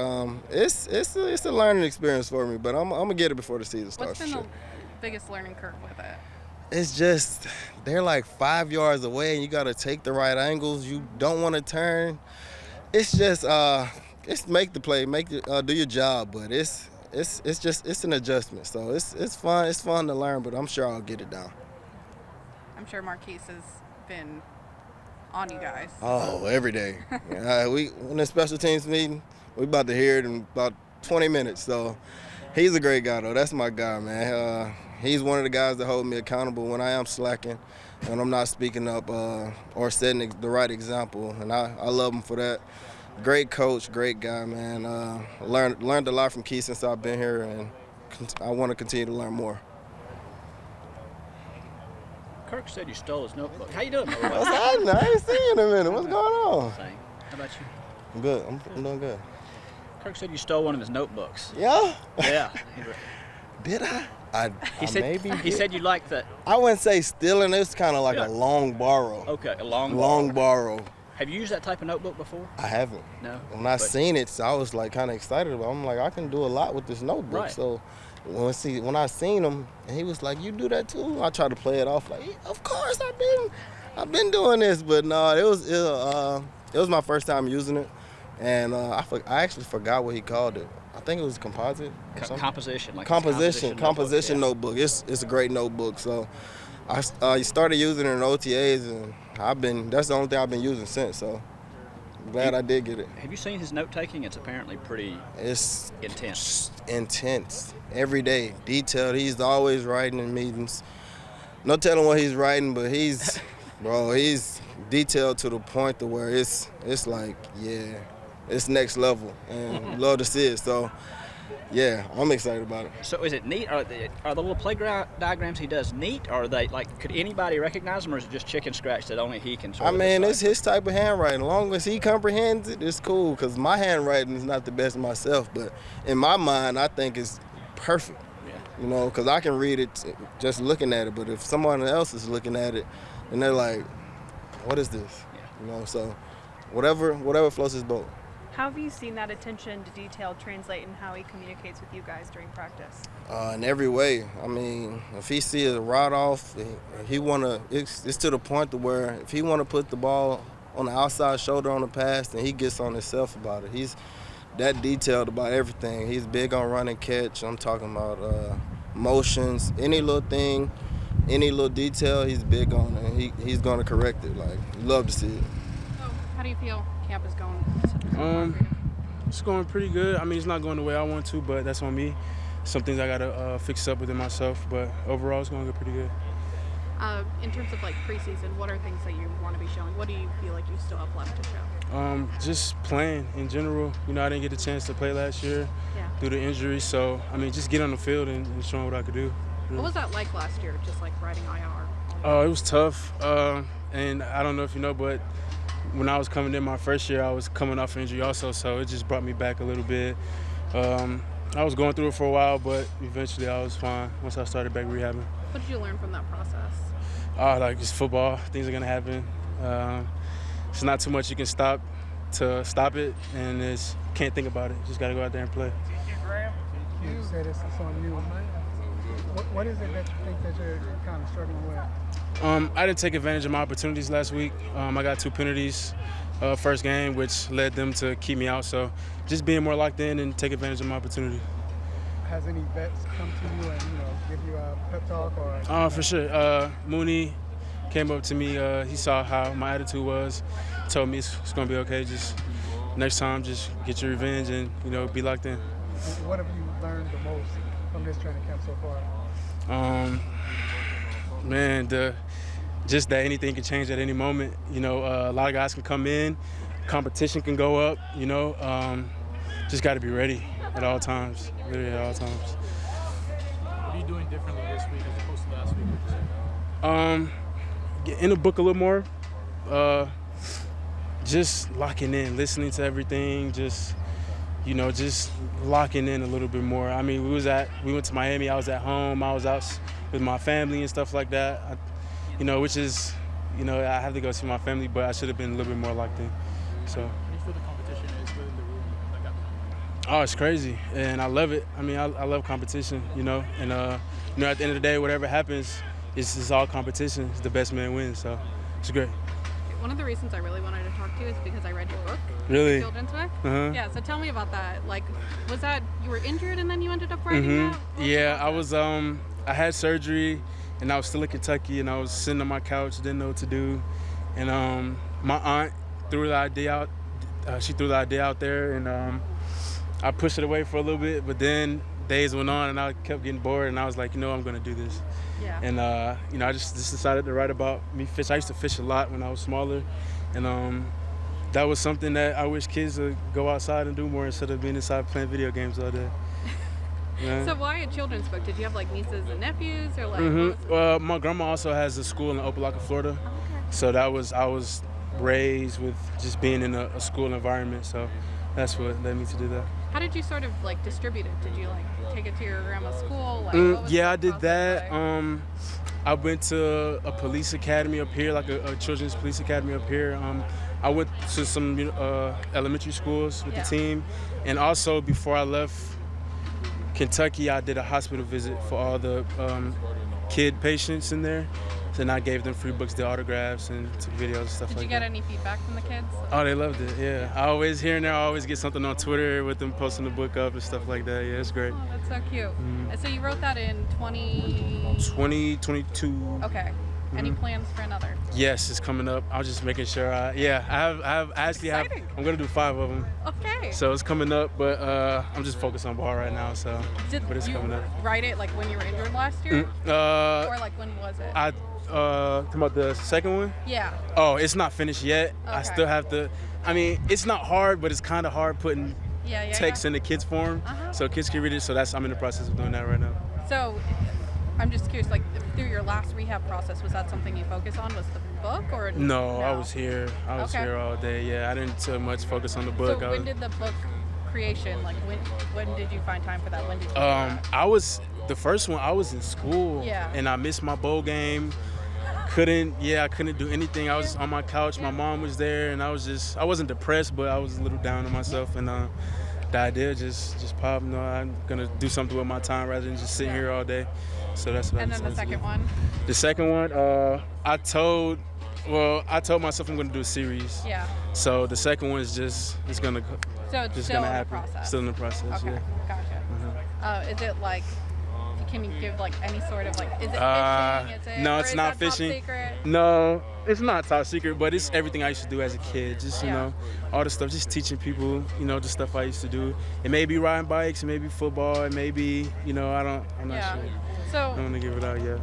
it's a learning experience for me. But I'm gonna get it before the season starts. What's been the biggest learning curve with it? It's just they're 5 yards away, and you gotta take the right angles. You don't want to turn. It's just it's make the play, do your job, but it's an adjustment. So it's fun. It's fun to learn, but I'm sure I'll get it down. I'm sure Marquise has been on you guys. Oh, every day. When the special teams meeting, we about to hear it in about 20 minutes. So he's a great guy though. That's my guy, man. He's one of the guys that hold me accountable when I am slacking and I'm not speaking up or setting the right example, and I love him for that. Great coach, great guy, man. Learned a lot from Keith since I've been here, and I want to continue to learn more. Kirk said you stole his notebook. How you doing? I ain't seen you in a minute. What's going on? How about you? I'm good. I'm doing good. Kirk said you stole one of his notebooks. Yeah? Yeah. Did I? He said maybe he did. said you liked that. I wouldn't say stealing. It's kind of like a long borrow. Okay, a long borrow. Have you used that type of notebook before? I haven't. No. When I seen it, so I was like kind of excited about it. I'm like, I can do a lot with this notebook. Right. So when I seen him, and he was like, "You do that too?" I tried to play it off like, "Of course, I've been doing this." But no, it was my first time using it, and I actually forgot what he called it. I think it was composite. Composition, like composition notebook. It's a great notebook. So I started using it in OTAs, and that's the only thing I've been using since. So I'm glad I did get it. Have you seen his note taking? It's apparently pretty intense. Intense. Every day, detailed. He's always writing in meetings. No telling what he's writing, but he's detailed to the point to where it's like, yeah, it's next level, and love to see it. So, yeah, I'm excited about it. So is it neat? Are the little playground diagrams he does neat? Or are they like, could anybody recognize them, or is it just chicken scratch that only he can sort of decide? It's his type of handwriting. As long as he comprehends it, it's cool, because my handwriting is not the best myself, but in my mind, I think it's perfect. Yeah. Because I can read it just looking at it, but if someone else is looking at it, then they're like, what is this? Yeah. So whatever floats his boat. How have you seen that attention to detail translate in how he communicates with you guys during practice? In every way. If he sees a rod off, it's to the point to where if he want to put the ball on the outside shoulder on the pass, then he gets on himself about it. He's that detailed about everything. He's big on run and catch. I'm talking about motions, any little thing, any little detail, he's big on it. And he's going to correct it. Like, love to see it. So, how do you feel camp is going? It's going pretty good. It's not going the way I want to, but that's on me. Some things I got to fix up within myself, but overall it's going to go pretty good. In terms of preseason, what are things that you want to be showing? What do you feel like you still have left to show? Just playing in general. I didn't get a chance to play last year due to injury, so just get on the field and showing what I could do. What was that like last year, just riding IR? It was tough, and I don't know if you know, but when I was coming in my first year, I was coming off injury also, so it just brought me back a little bit. I was going through it for a while, but eventually I was fine once I started back rehabbing. What did you learn from that process? It's football. Things are going to happen. It's not too much you can stop it, and can't think about it. Just got to go out there and play. You said it's on you. What is it that you think that you're kind of struggling with? I didn't take advantage of my opportunities last week. I got 2 penalties first game, which led them to keep me out. So just being more locked in and take advantage of my opportunity. Has any vets come to you and give you a pep talk or? For sure. Mooney came up to me. He saw how my attitude was. Told me it's gonna be okay. Just next time, just get your revenge and be locked in. What have you learned the most from this training camp so far? Just that anything can change at any moment. A lot of guys can come in, competition can go up. Just got to be ready at all times. Literally at all times. What are you doing differently this week as opposed to last week? Get in the book a little more. Just locking in, listening to everything. Just locking in a little bit more. We went to Miami. I was at home. I was out with my family and stuff like that. Which is, I have to go see my family, but I should have been a little bit more locked in. So. How do you feel the competition is within the room like that? Oh, it's crazy, and I love it. I love competition, and at the end of the day, whatever happens, it's all competition. It's the best man wins, so it's great. One of the reasons I really wanted to talk to you is because I read your book. Really? Children's book? Uh-huh. Yeah, so tell me about that. Was that you were injured and then you ended up writing that? Yeah, I was. I had surgery, and I was still in Kentucky, and I was sitting on my couch, didn't know what to do, and my aunt threw the idea out. She threw the idea out there, and I pushed it away for a little bit, but then days went on, and I kept getting bored, and I was like, I'm going to do this. Yeah. And I just decided to write about me fish. I used to fish a lot when I was smaller, and that was something that I wish kids would go outside and do more instead of being inside playing video games all day. Yeah. So why a children's book? Did you have nieces and nephews or my grandma also has a school in Opelika, Florida. Oh, okay. So I was raised with just being in a school environment. So that's what led me to do that. How did you sort of like distribute it? Did you like take it to your grandma's school? Like, what was Yeah, the I did process that. like? I went to a police academy up here, like a children's police academy up here. I went to some elementary schools with the team. And also before I left Kentucky, I did a hospital visit for all the kid patients in there. And I gave them free books, did autographs, and took videos and stuff Did like you that. get any feedback from the kids? Oh, they loved it, yeah. I always, here and there, I always get something on Twitter with them posting the book up and stuff like that. Yeah, it's great. Oh, that's so cute. And so you wrote that in 2022. Okay. Any plans for another? Yes, it's coming up. I was just making sure. I actually have. I'm gonna do 5 of them. Okay. So it's coming up, but I'm just focused on ball right now. So, but it's you coming up. write it like when you were injured last year? Or like when was it? Talking about the second one? Yeah. Oh, it's not finished yet. I Okay. still have to. I mean, it's not hard, but it's kind of hard putting text in the kids form, so kids can read it. So I'm in the process of doing that right now. So I'm just curious, like through your last rehab process, was that something you focused on? Was the book or No, I was here. I was Okay. here all day. Yeah, I didn't too much focus on the book. So when did the book creation, like when did you find time for that? When did you do that? I was the first one. I was in school, Yeah. and I missed my bowl game. I couldn't do anything. I was on my couch. My mom was there, and I wasn't depressed, but I was a little down on myself. And the idea just popped. No, I'm gonna do something with my time rather than just sitting here all day. So that's what I And then the decided to second do. one? The second one, I told myself I'm gonna do a series. Yeah. So the second one is it's gonna So it's just still gonna in the happen. process. Still in the process. Okay, Yeah. gotcha. Is it like? Can you give like any sort of like? Is it fishing? No, or it's is not that top fishing. secret? No, it's not top secret, but it's everything I used to do as a kid. Just you Yeah. know, all the stuff, just teaching people, the stuff I used to do. It may be riding bikes, it may be football, it may be, I'm not Yeah. sure. So I don't want to give it out yet.